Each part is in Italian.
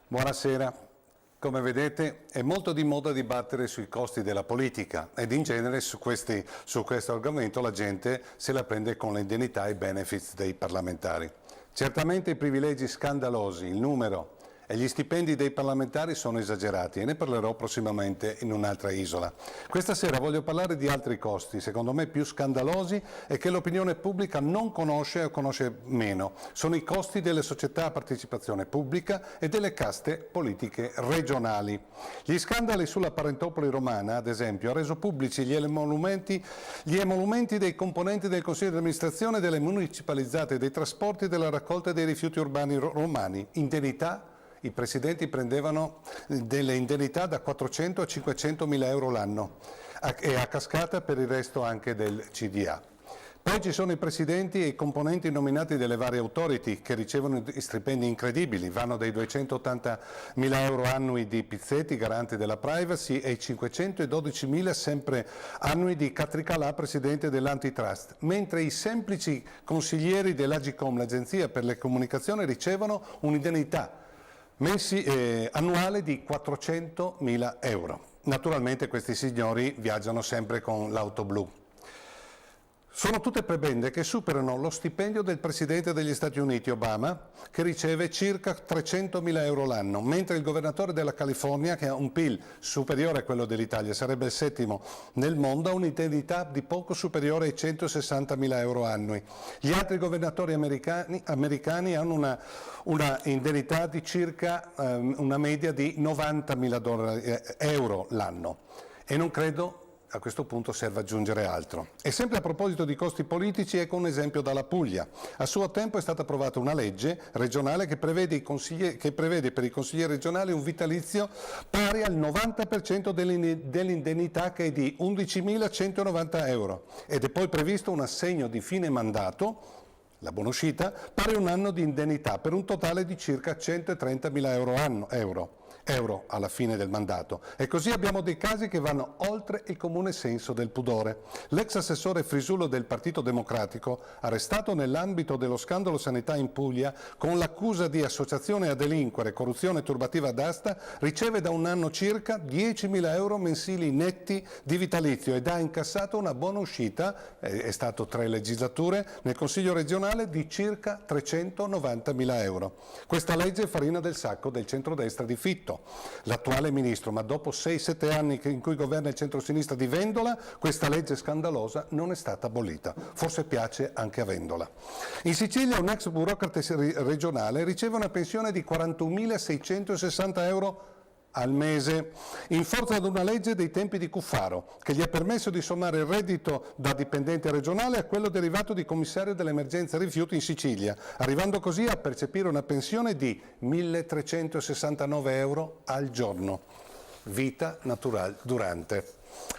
Buonasera. Come vedete è molto di moda dibattere sui costi della politica ed in genere su questo argomento la gente se la prende con le indennità e i benefits dei parlamentari. Certamente i privilegi scandalosi, il numero e gli stipendi dei parlamentari sono esagerati e ne parlerò prossimamente in un'altra isola. Questa sera voglio parlare di altri costi, secondo me più scandalosi e che l'opinione pubblica non conosce o conosce meno. Sono i costi delle società a partecipazione pubblica e delle caste politiche regionali. Gli scandali sulla parentopoli romana, ad esempio, ha reso pubblici gli emolumenti dei componenti del Consiglio di amministrazione delle municipalizzate dei trasporti e della raccolta dei rifiuti urbani romani, indennità. I presidenti prendevano delle indennità da 400 a 500 mila euro l'anno e a cascata per il resto anche del CDA. Poi ci sono i presidenti e i componenti nominati delle varie authority che ricevono stipendi incredibili, vanno dai 280 mila euro annui di Pizzetti, garante della privacy, e i 512 mila sempre annui di Catricalà, presidente dell'antitrust, mentre i semplici consiglieri dell'Agcom, l'agenzia per le comunicazioni, ricevono un'indennità annuale di 400.000 euro. Naturalmente questi signori viaggiano sempre con l'auto blu. Sono tutte prebende che superano lo stipendio del Presidente degli Stati Uniti, Obama, che riceve circa 300.000 euro l'anno, mentre il governatore della California, che ha un PIL superiore a quello dell'Italia, sarebbe il settimo nel mondo, ha un'indennità di poco superiore ai 160.000 euro annui. Gli altri governatori americani hanno una indennità di circa una media di 90.000 euro l'anno e non credo a questo punto serve aggiungere altro. E sempre a proposito di costi politici, ecco un esempio dalla Puglia. A suo tempo è stata approvata una legge regionale che prevede per i consiglieri regionali un vitalizio pari al 90% dell'indennità, che è di 11.190 euro, ed è poi previsto un assegno di fine mandato, la buonuscita, pari a un anno di indennità per un totale di circa 130.000 euro alla fine del mandato. E così abbiamo dei casi che vanno oltre il comune senso del pudore. L'ex assessore Frisullo del Partito Democratico, arrestato nell'ambito dello scandalo sanità in Puglia con l'accusa di associazione a delinquere, corruzione e turbativa d'asta, riceve da un anno circa 10.000 euro mensili netti di vitalizio ed ha incassato una buona uscita, è stato 3 legislature, nel Consiglio regionale di circa 390.000 euro. Questa legge è farina del sacco del centrodestra di Fitto, l'attuale ministro, ma dopo 6-7 anni in cui governa il centrosinistra di Vendola, questa legge scandalosa non è stata abolita. Forse piace anche a Vendola. In Sicilia un ex burocrate regionale riceve una pensione di 41.660 euro al mese, in forza ad una legge dei tempi di Cuffaro, che gli ha permesso di sommare il reddito da dipendente regionale a quello derivato di commissario dell'emergenza rifiuti in Sicilia, arrivando così a percepire una pensione di 1.369 euro al giorno. Vita natural durante.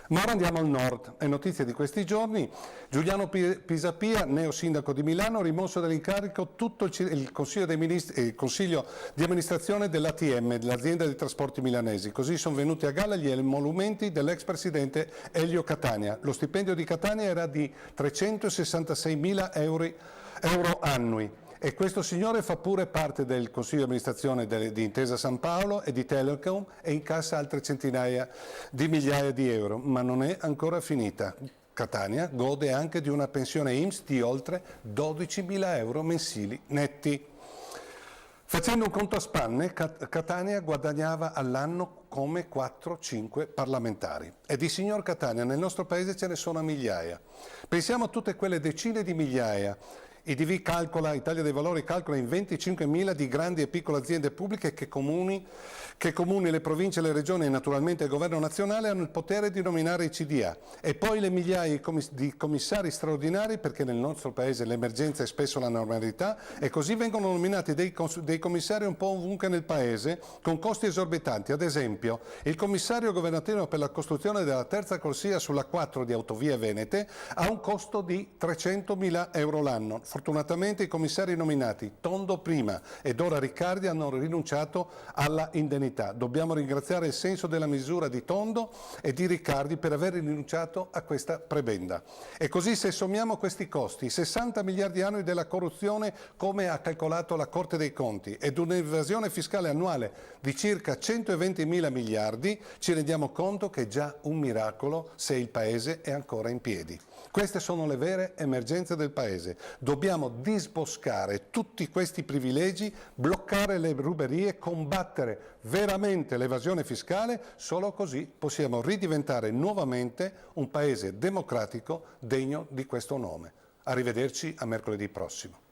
Ma ora andiamo al nord. È notizia di questi giorni: Giuliano Pisapia, neo sindaco di Milano, rimosso dall'incarico tutto il Consiglio dei Ministri, il Consiglio di amministrazione dell'ATM, dell'azienda dei trasporti milanesi. Così sono venuti a galla gli emolumenti dell'ex presidente Elio Catania. Lo stipendio di Catania era di 366.000 euro annui. E questo signore fa pure parte del Consiglio di amministrazione di Intesa San Paolo e di Telecom e incassa altre centinaia di migliaia di euro, ma non è ancora finita. Catania gode anche di una pensione INPS di oltre 12.000 euro mensili netti. Facendo un conto a spanne, Catania guadagnava all'anno come 4-5 parlamentari. E di signor Catania nel nostro paese ce ne sono a migliaia. Pensiamo a tutte quelle decine di migliaia. IDV calcola, Italia dei Valori calcola in 25.000 di grandi e piccole aziende pubbliche che comuni, le province, le regioni e naturalmente il governo nazionale hanno il potere di nominare i CDA, e poi le migliaia di commissari straordinari, perché nel nostro paese l'emergenza è spesso la normalità, e così vengono nominati dei commissari un po' ovunque nel paese con costi esorbitanti. Ad esempio, il commissario governativo per la costruzione della terza corsia sulla 4 di Autovie Venete ha un costo di 300.000 euro l'anno. Fortunatamente i commissari nominati, Tondo prima ed ora Riccardi, hanno rinunciato alla indennità. Dobbiamo ringraziare il senso della misura di Tondo e di Riccardi per aver rinunciato a questa prebenda. E così, se sommiamo questi costi, 60 miliardi annui della corruzione come ha calcolato la Corte dei Conti ed un'evasione fiscale annuale di circa 120 mila miliardi, ci rendiamo conto che è già un miracolo se il Paese è ancora in piedi. Queste sono le vere emergenze del Paese. Dobbiamo disboscare tutti questi privilegi, bloccare le ruberie, combattere veramente l'evasione fiscale. Solo così possiamo ridiventare nuovamente un Paese democratico degno di questo nome. Arrivederci a mercoledì prossimo.